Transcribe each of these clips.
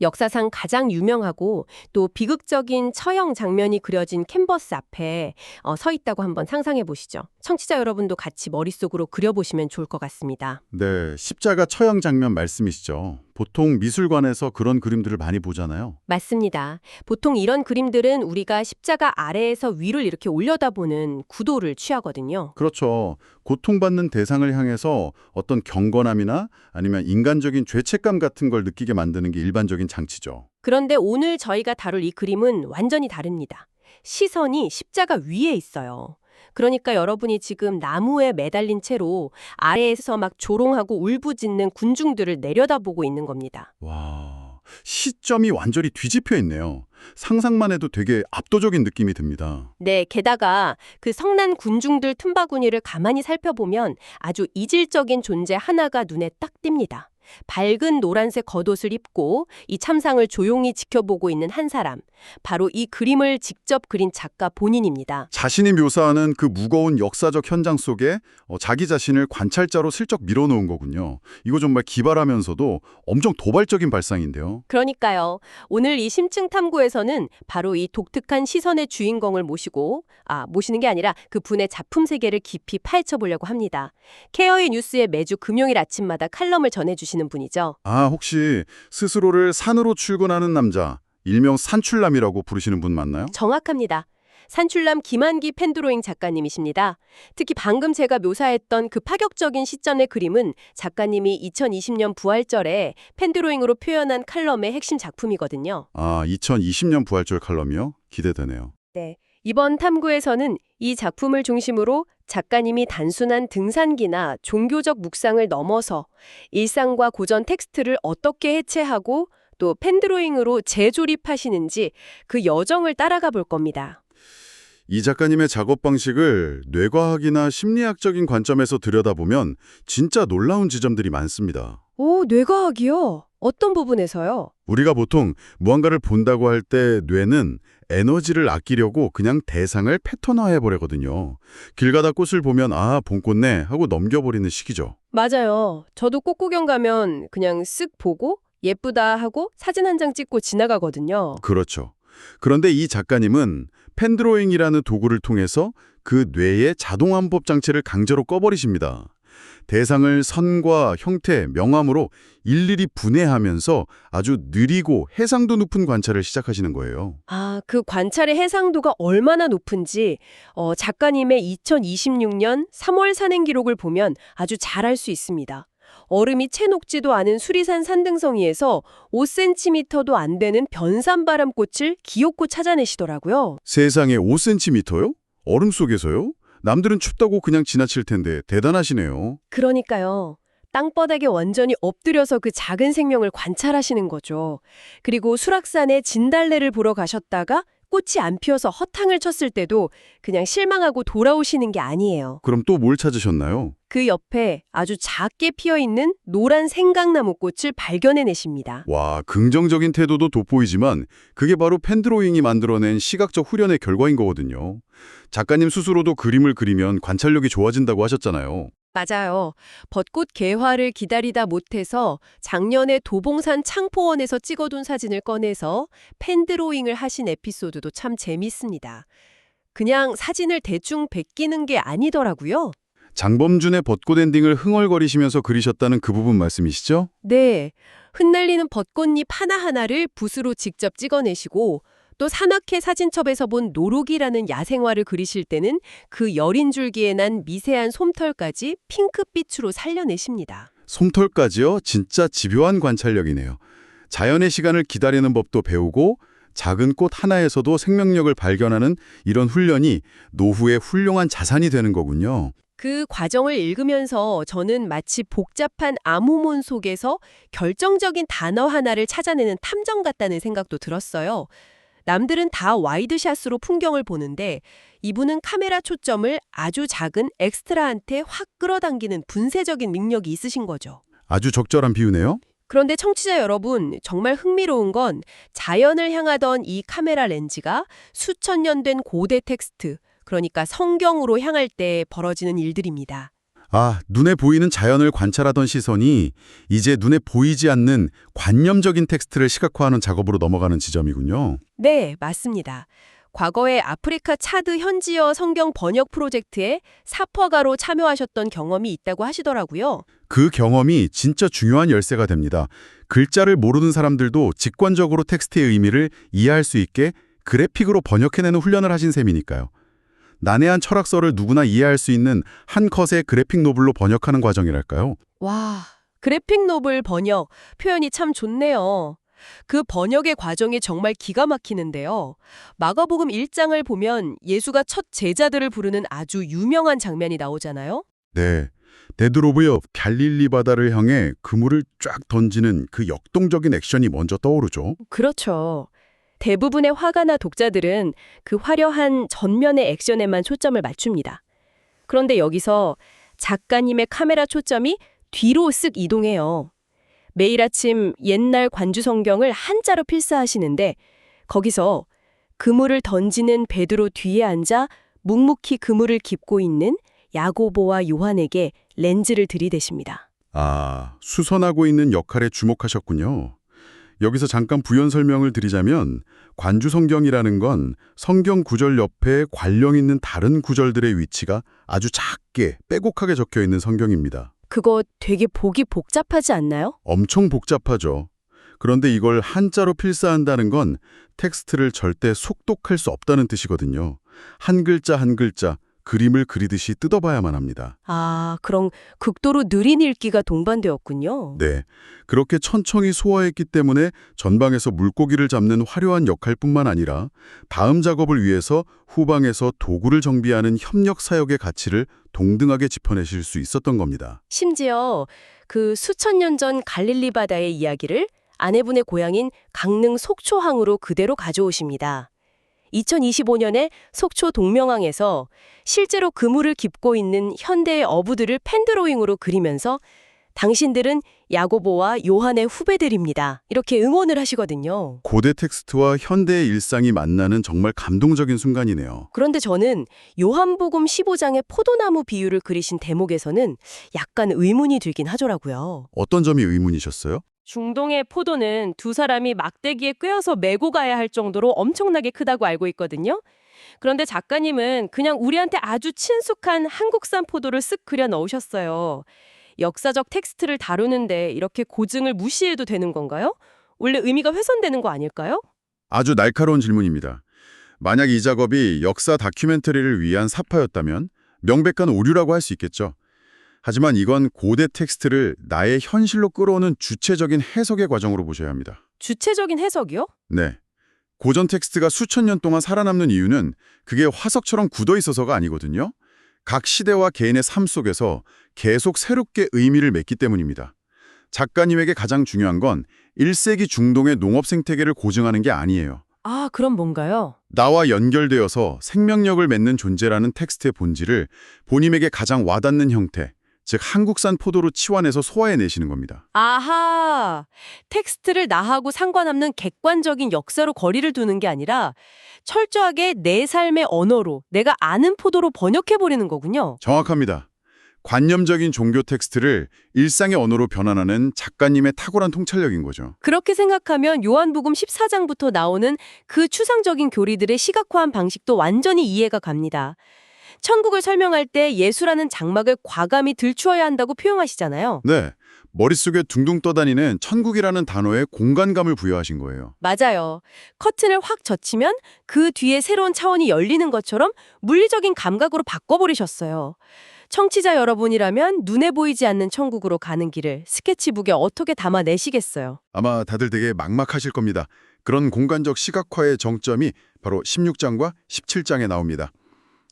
역사상 가장 유명하고 또 비극적인 처형 장면이 그려진 캔버스 앞에 서 있다고 한번 상상해 보시죠. 청취자 여러분도 같이 머릿속으로 그려보시면 좋을 것 같습니다. 네, 십자가 처형 장면 말씀이시죠. 보통 미술관에서 그런 그림들을 많이 보잖아요. 맞습니다. 보통 이런 그림들은 우리가 십자가 아래에서 위를 이렇게 올려다보는 구도를 취하거든요. 그렇죠. 고통받는 대상을 향해서 어떤 경건함이나 아니면 인간적인 죄책감 같은 걸 느끼게 만드는 게 일반적인 장치죠. 그런데 오늘 저희가 다룰 이 그림은 완전히 다릅니다. 시선이 십자가 위에 있어요. 그러니까 여러분이 지금 나무에 매달린 채로 아래에서 막 조롱하고 울부짖는 군중들을 내려다보고 있는 겁니다. 와, 시점이 완전히 뒤집혀 있네요. 상상만 해도 되게 압도적인 느낌이 듭니다. 네, 게다가 그 성난 군중들 틈바구니를 가만히 살펴보면 아주 이질적인 존재 하나가 눈에 딱 띕니다. 밝은 노란색 겉옷을 입고 이 참상을 조용히 지켜보고 있는 한 사람. 바로 이 그림을 직접 그린 작가 본인입니다. 자신이 묘사하는 그 무거운 역사적 현장 속에 자기 자신을 관찰자로 슬쩍 밀어놓은 거군요. 이거 정말 기발하면서도 엄청 도발적인 발상인데요. 그러니까요. 오늘 이 심층 탐구에서는 바로 이 독특한 시선의 주인공을 모시는 게 아니라 그 분의 작품 세계를 깊이 파헤쳐 보려고 합니다. 케어의 뉴스에 매주 금요일 아침마다 칼럼을 전해주시는 분이죠. 아, 혹시 스스로를 산으로 출근하는 남자, 일명 산출남이라고 부르시는 분 맞나요? 정확합니다. 산출남 김한기 펜드로잉 작가님이십니다. 특히 방금 제가 묘사했던 그 파격적인 시점의 그림은 작가님이 2020년 부활절에 펜드로잉으로 표현한 칼럼의 핵심 작품이거든요. 아, 2020년 부활절 칼럼이요? 기대되네요. 네. 이번 탐구에서는 이 작품을 중심으로 작가님이 단순한 등산기나 종교적 묵상을 넘어서 일상과 고전 텍스트를 어떻게 해체하고 또 펜드로잉으로 재조립하시는지 그 여정을 따라가 볼 겁니다. 이 작가님의 작업 방식을 뇌과학이나 심리학적인 관점에서 들여다보면 진짜 놀라운 지점들이 많습니다. 오, 뇌과학이요? 어떤 부분에서요? 우리가 보통 무언가를 본다고 할 때 뇌는 에너지를 아끼려고 그냥 대상을 패턴화해버리거든요. 길 가다 꽃을 보면 아, 봄꽃네 하고 넘겨버리는 시기죠. 맞아요. 저도 꽃 구경 가면 그냥 쓱 보고 예쁘다 하고 사진 한 장 찍고 지나가거든요. 그렇죠. 그런데 이 작가님은 펜드로잉이라는 도구를 통해서 그 뇌의 자동안법 장치를 강제로 꺼버리십니다. 대상을 선과 형태, 명암으로 일일이 분해하면서 아주 느리고 해상도 높은 관찰을 시작하시는 거예요. 아, 그 관찰의 해상도가 얼마나 높은지 작가님의 2026년 3월 산행 기록을 보면 아주 잘 알 수 있습니다. 얼음이 채 녹지도 않은 수리산 산등성이에서 5cm도 안 되는 변산바람꽃을 기어코 찾아내시더라고요. 세상에 5cm요? 얼음 속에서요? 남들은 춥다고 그냥 지나칠 텐데 대단하시네요. 그러니까요. 땅바닥에 완전히 엎드려서 그 작은 생명을 관찰하시는 거죠. 그리고 수락산에 진달래를 보러 가셨다가 꽃이 안 피어서 허탕을 쳤을 때도 그냥 실망하고 돌아오시는 게 아니에요. 그럼 또 뭘 찾으셨나요? 그 옆에 아주 작게 피어있는 노란 생강나무 꽃을 발견해내십니다. 와, 긍정적인 태도도 돋보이지만 그게 바로 펜드로잉이 만들어낸 시각적 훈련의 결과인 거거든요. 작가님 스스로도 그림을 그리면 관찰력이 좋아진다고 하셨잖아요. 맞아요. 벚꽃 개화를 기다리다 못해서 작년에 도봉산 창포원에서 찍어둔 사진을 꺼내서 펜드로잉을 하신 에피소드도 참 재밌습니다. 그냥 사진을 대충 베끼는 게 아니더라고요. 장범준의 벚꽃 엔딩을 흥얼거리시면서 그리셨다는 그 부분 말씀이시죠? 네, 흩날리는 벚꽃잎 하나하나를 붓으로 직접 찍어내시고 또 산악회 사진첩에서 본 노록이라는 야생화를 그리실 때는 그 여린 줄기에 난 미세한 솜털까지 핑크빛으로 살려내십니다. 솜털까지요? 진짜 집요한 관찰력이네요. 자연의 시간을 기다리는 법도 배우고 작은 꽃 하나에서도 생명력을 발견하는 이런 훈련이 노후의 훌륭한 자산이 되는 거군요. 그 과정을 읽으면서 저는 마치 복잡한 암호문 속에서 결정적인 단어 하나를 찾아내는 탐정 같다는 생각도 들었어요. 남들은 다 와이드샷으로 풍경을 보는데 이분은 카메라 초점을 아주 작은 엑스트라한테 확 끌어당기는 분쇄적인 능력이 있으신 거죠. 아주 적절한 비유네요. 그런데 청취자 여러분, 정말 흥미로운 건 자연을 향하던 이 카메라 렌즈가 수천 년 된 고대 텍스트, 그러니까 성경으로 향할 때 벌어지는 일들입니다. 눈에 보이는 자연을 관찰하던 시선이 이제 눈에 보이지 않는 관념적인 텍스트를 시각화하는 작업으로 넘어가는 지점이군요. 네, 맞습니다. 과거에 아프리카 차드 현지어 성경 번역 프로젝트에 사퍼가로 참여하셨던 경험이 있다고 하시더라고요. 그 경험이 진짜 중요한 열쇠가 됩니다. 글자를 모르는 사람들도 직관적으로 텍스트의 의미를 이해할 수 있게 그래픽으로 번역해내는 훈련을 하신 셈이니까요. 난해한 철학서를 누구나 이해할 수 있는 한 컷의 그래픽 노블로 번역하는 과정이랄까요? 와, 그래픽 노블 번역 표현이 참 좋네요. 그 번역의 과정이 정말 기가 막히는데요. 마가복음 1장을 보면 예수가 첫 제자들을 부르는 아주 유명한 장면이 나오잖아요. 네. 데드로브의 갈릴리 바다를 향해 그물을 쫙 던지는 그 역동적인 액션이 먼저 떠오르죠. 그렇죠. 대부분의 화가나 독자들은 그 화려한 전면의 액션에만 초점을 맞춥니다. 그런데 여기서 작가님의 카메라 초점이 뒤로 쓱 이동해요. 매일 아침 옛날 관주 성경을 한자로 필사하시는데 거기서 그물을 던지는 베드로 뒤에 앉아 묵묵히 그물을 깁고 있는 야고보와 요한에게 렌즈를 들이대십니다. 수선하고 있는 역할에 주목하셨군요. 여기서 잠깐 부연 설명을 드리자면 관주 성경이라는 건 성경 구절 옆에 관련 있는 다른 구절들의 위치가 아주 작게 빼곡하게 적혀 있는 성경입니다. 그거 되게 보기 복잡하지 않나요? 엄청 복잡하죠. 그런데 이걸 한자로 필사한다는 건 텍스트를 절대 속독할 수 없다는 뜻이거든요. 한 글자 한 글자 그림을 그리듯이 뜯어봐야만 합니다. 그럼 극도로 느린 읽기가 동반되었군요. 네, 그렇게 천천히 소화했기 때문에 전방에서 물고기를 잡는 화려한 역할뿐만 아니라 다음 작업을 위해서 후방에서 도구를 정비하는 협력 사역의 가치를 동등하게 짚어내실 수 있었던 겁니다. 심지어 그 수천 년 전 갈릴리 바다의 이야기를 아내분의 고향인 강릉 속초항으로 그대로 가져오십니다. 2025년에 속초 동명항에서 실제로 그물을 깁고 있는 현대의 어부들을 펜드로잉으로 그리면서 당신들은 야고보와 요한의 후배들입니다. 이렇게 응원을 하시거든요. 고대 텍스트와 현대의 일상이 만나는 정말 감동적인 순간이네요. 그런데 저는 요한복음 15장의 포도나무 비유를 그리신 대목에서는 약간 의문이 들긴 하더라고요. 어떤 점이 의문이셨어요? 중동의 포도는 두 사람이 막대기에 꿰어서 메고 가야 할 정도로 엄청나게 크다고 알고 있거든요. 그런데 작가님은 그냥 우리한테 아주 친숙한 한국산 포도를 쓱 그려 넣으셨어요. 역사적 텍스트를 다루는데 이렇게 고증을 무시해도 되는 건가요? 원래 의미가 훼손되는 거 아닐까요? 아주 날카로운 질문입니다. 만약 이 작업이 역사 다큐멘터리를 위한 사파였다면 명백한 오류라고 할 수 있겠죠. 하지만 이건 고대 텍스트를 나의 현실로 끌어오는 주체적인 해석의 과정으로 보셔야 합니다. 주체적인 해석이요? 네. 고전 텍스트가 수천 년 동안 살아남는 이유는 그게 화석처럼 굳어 있어서가 아니거든요. 각 시대와 개인의 삶 속에서 계속 새롭게 의미를 맺기 때문입니다. 작가님에게 가장 중요한 건 1세기 중동의 농업 생태계를 고증하는 게 아니에요. 그럼 뭔가요? 나와 연결되어서 생명력을 맺는 존재라는 텍스트의 본질을 본인에게 가장 와닿는 형태, 즉 한국산 포도로 치환해서 소화해내시는 겁니다. 아하! 텍스트를 나하고 상관없는 객관적인 역사로 거리를 두는 게 아니라 철저하게 내 삶의 언어로, 내가 아는 포도로 번역해버리는 거군요. 정확합니다. 관념적인 종교 텍스트를 일상의 언어로 변환하는 작가님의 탁월한 통찰력인 거죠. 그렇게 생각하면 요한복음 14장부터 나오는 그 추상적인 교리들의 시각화한 방식도 완전히 이해가 갑니다. 천국을 설명할 때 예수라는 장막을 과감히 들추어야 한다고 표현하시잖아요. 네, 머릿속에 둥둥 떠다니는 천국이라는 단어에 공간감을 부여하신 거예요. 맞아요. 커튼을 확 젖히면 그 뒤에 새로운 차원이 열리는 것처럼 물리적인 감각으로 바꿔버리셨어요. 청취자 여러분이라면 눈에 보이지 않는 천국으로 가는 길을 스케치북에 어떻게 담아내시겠어요? 아마 다들 되게 막막하실 겁니다. 그런 공간적 시각화의 정점이 바로 16장과 17장에 나옵니다.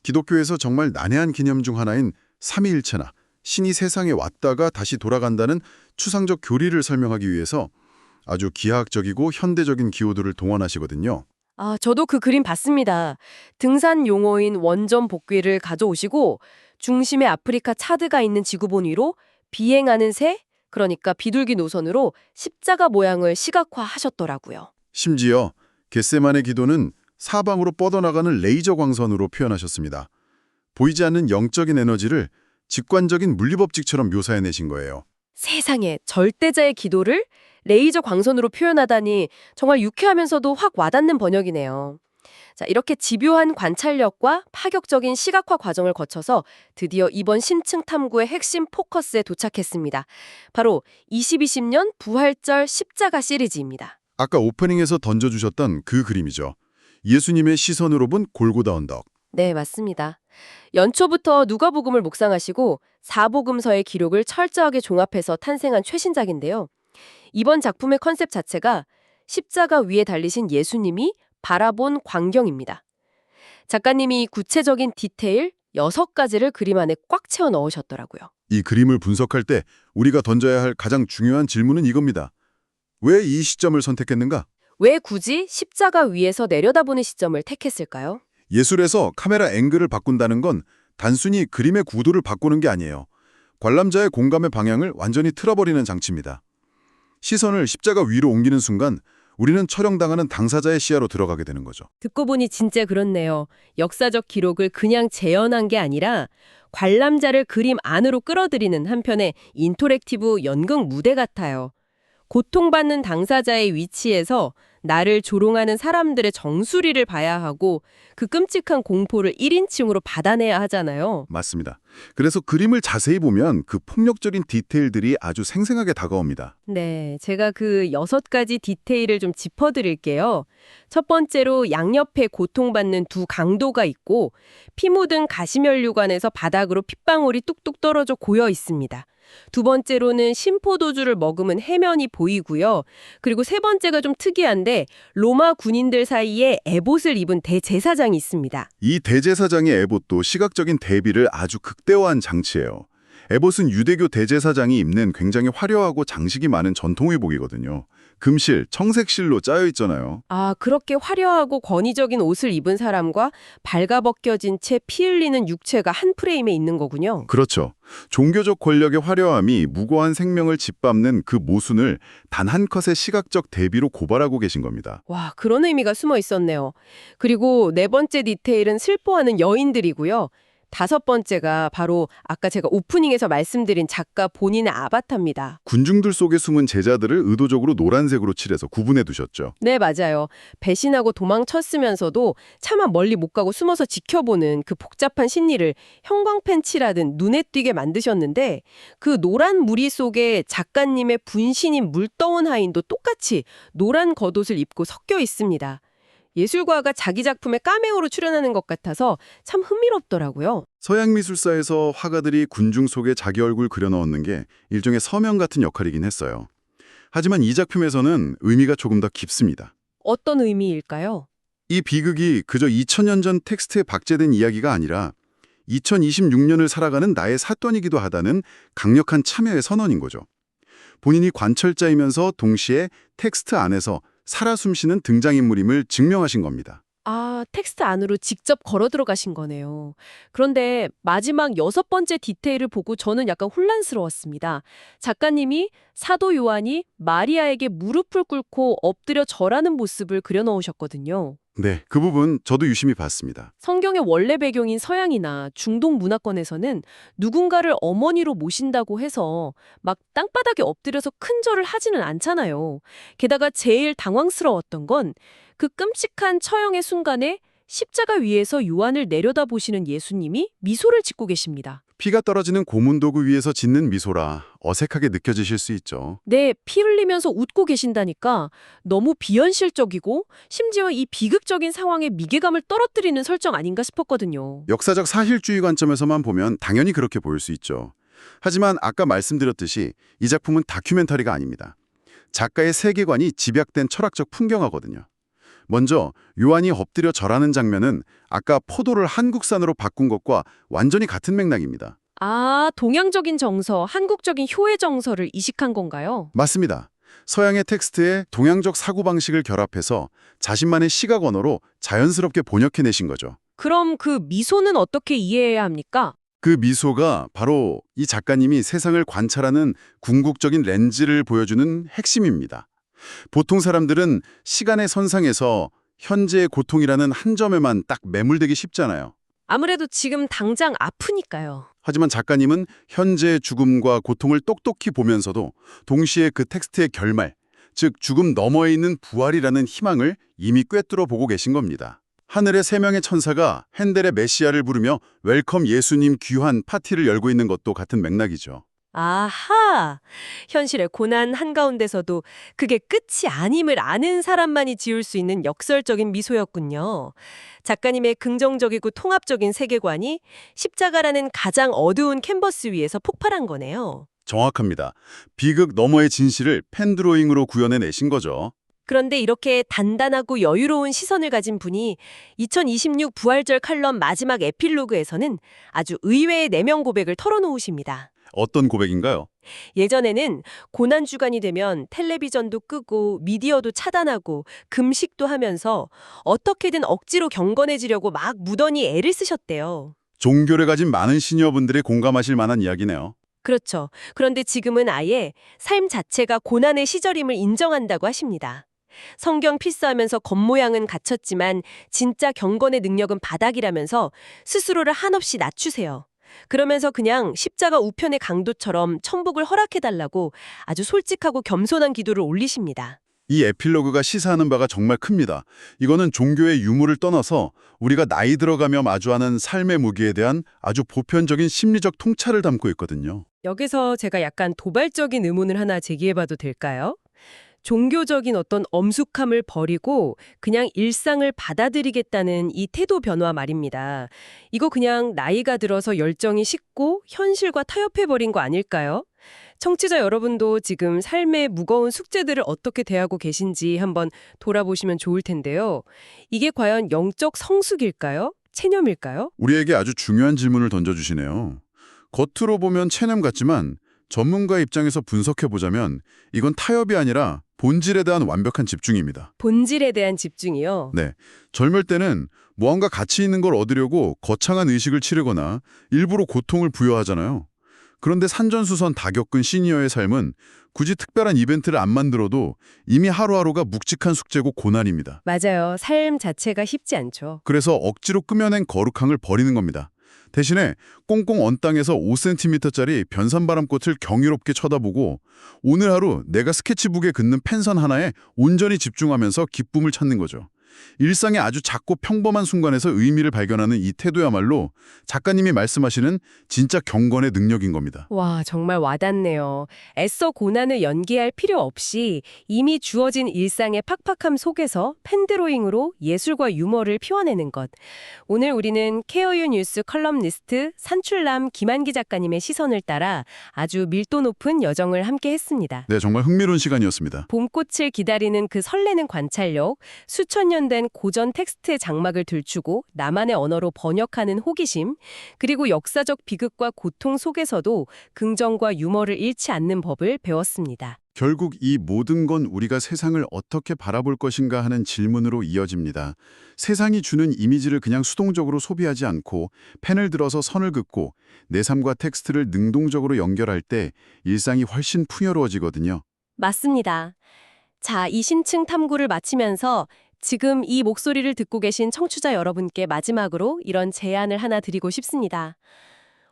기독교에서 정말 난해한 개념 중 하나인 삼위일체나 신이 세상에 왔다가 다시 돌아간다는 추상적 교리를 설명하기 위해서 아주 기하학적이고 현대적인 기호들을 동원하시거든요. 저도 그 그림 봤습니다. 등산 용어인 원점 복귀를 가져오시고 중심에 아프리카 차드가 있는 지구본 위로 비행하는 새, 그러니까 비둘기 노선으로 십자가 모양을 시각화하셨더라고요. 심지어 겟세만의 기도는 사방으로 뻗어나가는 레이저 광선으로 표현하셨습니다. 보이지 않는 영적인 에너지를 직관적인 물리법칙처럼 묘사해내신 거예요. 세상에, 절대자의 기도를 레이저 광선으로 표현하다니 정말 유쾌하면서도 확 와닿는 번역이네요. 자, 이렇게 집요한 관찰력과 파격적인 시각화 과정을 거쳐서 드디어 이번 심층 탐구의 핵심 포커스에 도착했습니다. 바로 2020년 부활절 십자가 시리즈입니다. 아까 오프닝에서 던져주셨던 그 그림이죠. 예수님의 시선으로 본 골고다 언덕. 네, 맞습니다. 연초부터 누가복음을 묵상하시고 사복음서의 기록을 철저하게 종합해서 탄생한 최신작인데요. 이번 작품의 컨셉 자체가 십자가 위에 달리신 예수님이 바라본 광경입니다. 작가님이 구체적인 디테일 6가지를 그림 안에 꽉 채워 넣으셨더라고요. 이 그림을 분석할 때 우리가 던져야 할 가장 중요한 질문은 이겁니다. 왜 이 시점을 선택했는가? 왜 굳이 십자가 위에서 내려다보는 시점을 택했을까요? 예술에서 카메라 앵글을 바꾼다는 건 단순히 그림의 구도를 바꾸는 게 아니에요. 관람자의 공감의 방향을 완전히 틀어버리는 장치입니다. 시선을 십자가 위로 옮기는 순간 우리는 촬영당하는 당사자의 시야로 들어가게 되는 거죠. 듣고 보니 진짜 그렇네요. 역사적 기록을 그냥 재현한 게 아니라 관람자를 그림 안으로 끌어들이는 한편의 인터랙티브 연극 무대 같아요. 고통받는 당사자의 위치에서 나를 조롱하는 사람들의 정수리를 봐야 하고 그 끔찍한 공포를 1인칭으로 받아내야 하잖아요. 맞습니다. 그래서 그림을 자세히 보면 그 폭력적인 디테일들이 아주 생생하게 다가옵니다. 네, 제가 그 6가지 디테일을 좀 짚어드릴게요. 첫 번째로 양옆에 고통받는 두 강도가 있고 피 묻은 가시면류관에서 바닥으로 핏방울이 뚝뚝 떨어져 고여 있습니다. 두 번째로는 심포도주를 머금은 해면이 보이고요. 그리고 세 번째가 좀 특이한데 로마 군인들 사이에 에봇을 입은 대제사장이 있습니다. 이 대제사장의 에봇도 시각적인 대비를 아주 극대화한 장치예요. 에봇은 유대교 대제사장이 입는 굉장히 화려하고 장식이 많은 전통 의복이거든요. 금실, 청색실로 짜여 있잖아요. 아, 그렇게 화려하고 권위적인 옷을 입은 사람과 발가벗겨진 채 피 흘리는 육체가 한 프레임에 있는 거군요. 그렇죠. 종교적 권력의 화려함이 무고한 생명을 짓밟는 그 모순을 단 한 컷의 시각적 대비로 고발하고 계신 겁니다. 와, 그런 의미가 숨어 있었네요. 그리고 네 번째 디테일은 슬퍼하는 여인들이고요. 다섯 번째가 바로 아까 제가 오프닝에서 말씀드린 작가 본인의 아바타입니다. 군중들 속에 숨은 제자들을 의도적으로 노란색으로 칠해서 구분해 두셨죠. 네, 맞아요. 배신하고 도망쳤으면서도 차마 멀리 못 가고 숨어서 지켜보는 그 복잡한 심리를 형광펜 칠하듯 눈에 띄게 만드셨는데 그 노란 무리 속에 작가님의 분신인 물떠온 하인도 똑같이 노란 겉옷을 입고 섞여 있습니다. 예술가가 자기 작품에 카메오로 출연하는 것 같아서 참 흥미롭더라고요. 서양 미술사에서 화가들이 군중 속에 자기 얼굴 그려 넣는 게 일종의 서명 같은 역할이긴 했어요. 하지만 이 작품에서는 의미가 조금 더 깊습니다. 어떤 의미일까요? 이 비극이 그저 2000년 전 텍스트에 박제된 이야기가 아니라 2026년을 살아가는 나의 사건이기도 하다는 강력한 참여의 선언인 거죠. 본인이 관철자이면서 동시에 텍스트 안에서 살아 숨쉬는 등장인물임을 증명하신 겁니다. 아, 텍스트 안으로 직접 걸어 들어가신 거네요. 그런데 마지막 6번째 디테일을 보고 저는 약간 혼란스러웠습니다. 작가님이 사도 요한이 마리아에게 무릎을 꿇고 엎드려 절하는 모습을 그려넣으셨거든요. 네, 그 부분 저도 유심히 봤습니다. 성경의 원래 배경인 서양이나 중동 문화권에서는 누군가를 어머니로 모신다고 해서 막 땅바닥에 엎드려서 큰 절을 하지는 않잖아요. 게다가 제일 당황스러웠던 건 그 끔찍한 처형의 순간에 십자가 위에서 요한을 내려다보시는 예수님이 미소를 짓고 계십니다. 피가 떨어지는 고문도구 위에서 짓는 미소라 어색하게 느껴지실 수 있죠. 네, 피 흘리면서 웃고 계신다니까 너무 비현실적이고 심지어 이 비극적인 상황에 미개감을 떨어뜨리는 설정 아닌가 싶었거든요. 역사적 사실주의 관점에서만 보면 당연히 그렇게 보일 수 있죠. 하지만 아까 말씀드렸듯이 이 작품은 다큐멘터리가 아닙니다. 작가의 세계관이 집약된 철학적 풍경화거든요. 먼저 요한이 엎드려 절하는 장면은 아까 포도를 한국산으로 바꾼 것과 완전히 같은 맥락입니다. 아, 동양적인 정서, 한국적인 효의 정서를 이식한 건가요? 맞습니다. 서양의 텍스트에 동양적 사고방식을 결합해서 자신만의 시각 언어로 자연스럽게 번역해내신 거죠. 그럼 그 미소는 어떻게 이해해야 합니까? 그 미소가 바로 이 작가님이 세상을 관찰하는 궁극적인 렌즈를 보여주는 핵심입니다. 보통 사람들은 시간의 선상에서 현재의 고통이라는 한 점에만 딱 매몰되기 쉽잖아요. 아무래도 지금 당장 아프니까요. 하지만 작가님은 현재의 죽음과 고통을 똑똑히 보면서도 동시에 그 텍스트의 결말, 즉 죽음 너머에 있는 부활이라는 희망을 이미 꿰뚫어 보고 계신 겁니다. 하늘의 세 명의 천사가 핸델의 메시아를 부르며 웰컴 예수님 귀환 파티를 열고 있는 것도 같은 맥락이죠. 아하! 현실의 고난 한가운데서도 그게 끝이 아님을 아는 사람만이 지을 수 있는 역설적인 미소였군요. 작가님의 긍정적이고 통합적인 세계관이 십자가라는 가장 어두운 캔버스 위에서 폭발한 거네요. 정확합니다. 비극 너머의 진실을 펜드로잉으로 구현해내신 거죠. 그런데 이렇게 단단하고 여유로운 시선을 가진 분이 2026 부활절 칼럼 마지막 에필로그에서는 아주 의외의 내면 고백을 털어놓으십니다. 어떤 고백인가요? 예전에는 고난주간이 되면 텔레비전도 끄고 미디어도 차단하고 금식도 하면서 어떻게든 억지로 경건해지려고 막 무던히 애를 쓰셨대요. 종교를 가진 많은 시니어분들이 공감하실 만한 이야기네요. 그렇죠. 그런데 지금은 아예 삶 자체가 고난의 시절임을 인정한다고 하십니다. 성경 필사하면서 겉모양은 갖췄지만 진짜 경건의 능력은 바닥이라면서 스스로를 한없이 낮추세요. 그러면서 그냥 십자가 우편의 강도처럼 천복을 허락해달라고 아주 솔직하고 겸손한 기도를 올리십니다. 이 에필로그가 시사하는 바가 정말 큽니다. 이거는 종교의 유무를 떠나서 우리가 나이 들어가며 마주하는 삶의 무게에 대한 아주 보편적인 심리적 통찰을 담고 있거든요. 여기서 제가 약간 도발적인 의문을 하나 제기해봐도 될까요? 종교적인 어떤 엄숙함을 버리고 그냥 일상을 받아들이겠다는 이 태도 변화 말입니다. 이거 그냥 나이가 들어서 열정이 식고 현실과 타협해버린 거 아닐까요? 청취자 여러분도 지금 삶의 무거운 숙제들을 어떻게 대하고 계신지 한번 돌아보시면 좋을 텐데요. 이게 과연 영적 성숙일까요? 체념일까요? 우리에게 아주 중요한 질문을 던져주시네요. 겉으로 보면 체념 같지만 전문가 입장에서 분석해보자면 이건 타협이 아니라 본질에 대한 완벽한 집중입니다. 본질에 대한 집중이요. 네, 젊을 때는 무언가 가치 있는 걸 얻으려고 거창한 의식을 치르거나 일부러 고통을 부여하잖아요. 그런데 산전수선 다 겪은 시니어의 삶은 굳이 특별한 이벤트를 안 만들어도 이미 하루하루가 묵직한 숙제고 고난입니다. 맞아요. 삶 자체가 쉽지 않죠. 그래서 억지로 꾸며낸 거룩함을 버리는 겁니다. 대신에 꽁꽁 언 땅에서 5cm짜리 변산바람꽃을 경이롭게 쳐다보고 오늘 하루 내가 스케치북에 긋는 펜선 하나에 온전히 집중하면서 기쁨을 찾는 거죠. 일상의 아주 작고 평범한 순간에서 의미를 발견하는 이 태도야말로 작가님이 말씀하시는 진짜 경건의 능력인 겁니다. 와, 정말 와닿네요. 애써 고난을 연기할 필요 없이 이미 주어진 일상의 팍팍함 속에서 펜드로잉으로 예술과 유머를 피워내는 것. 오늘 우리는 케어유 뉴스 컬럼니스트 산출남 김한기 작가님의 시선을 따라 아주 밀도 높은 여정을 함께 했습니다. 네, 정말 흥미로운 시간이었습니다. 봄꽃을 기다리는 그 설레는 관찰력, 수천 년 된 고전 텍스트의 장막을 들추고 나만의 언어로 번역하는 호기심, 그리고 역사적 비극과 고통 속에서도 긍정과 유머를 잃지 않는 법을 배웠습니다. 결국 이 모든 건 우리가 세상을 어떻게 바라볼 것인가 하는 질문으로 이어집니다. 세상이 주는 이미지를 그냥 수동적으로 소비하지 않고 펜을 들어서 선을 긋고 내 삶과 텍스트를 능동적으로 연결할 때 일상이 훨씬 풍요로워지거든요. 맞습니다. 자, 이 심층 탐구를 마치면서 지금 이 목소리를 듣고 계신 청취자 여러분께 마지막으로 이런 제안을 하나 드리고 싶습니다.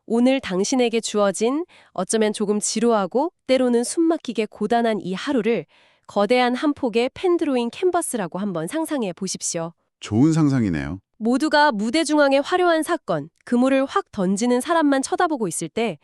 오늘 당신에게 주어진 어쩌면 조금 지루하고 때로는 숨막히게 고단한 이 하루를 거대한 한 폭의 펜드로잉 캔버스라고 한번 상상해 보십시오. 좋은 상상이네요. 모두가 무대 중앙의 화려한 사건, 그물을 확 던지는 사람만 쳐다보고 있을 때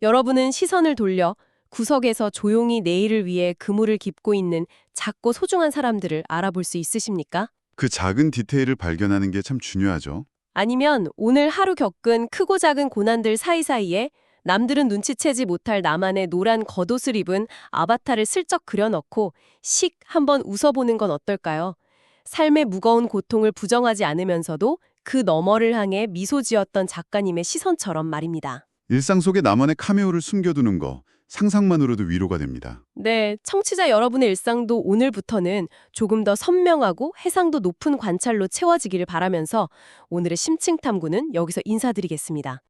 여러분은 시선을 돌려 구석에서 조용히 내일을 위해 그물을 깁고 있는 작고 소중한 사람들을 알아볼 수 있으십니까? 그 작은 디테일을 발견하는 게 참 중요하죠. 아니면 오늘 하루 겪은 크고 작은 고난들 사이사이에 남들은 눈치채지 못할 나만의 노란 겉옷을 입은 아바타를 슬쩍 그려넣고 씩 한번 웃어보는 건 어떨까요? 삶의 무거운 고통을 부정하지 않으면서도 그 너머를 향해 미소 지었던 작가님의 시선처럼 말입니다. 일상 속에 나만의 카메오를 숨겨두는 거 상상만으로도 위로가 됩니다. 네, 청취자 여러분의 일상도 오늘부터는 조금 더 선명하고 해상도 높은 관찰로 채워지기를 바라면서 오늘의 심층 탐구는 여기서 인사드리겠습니다.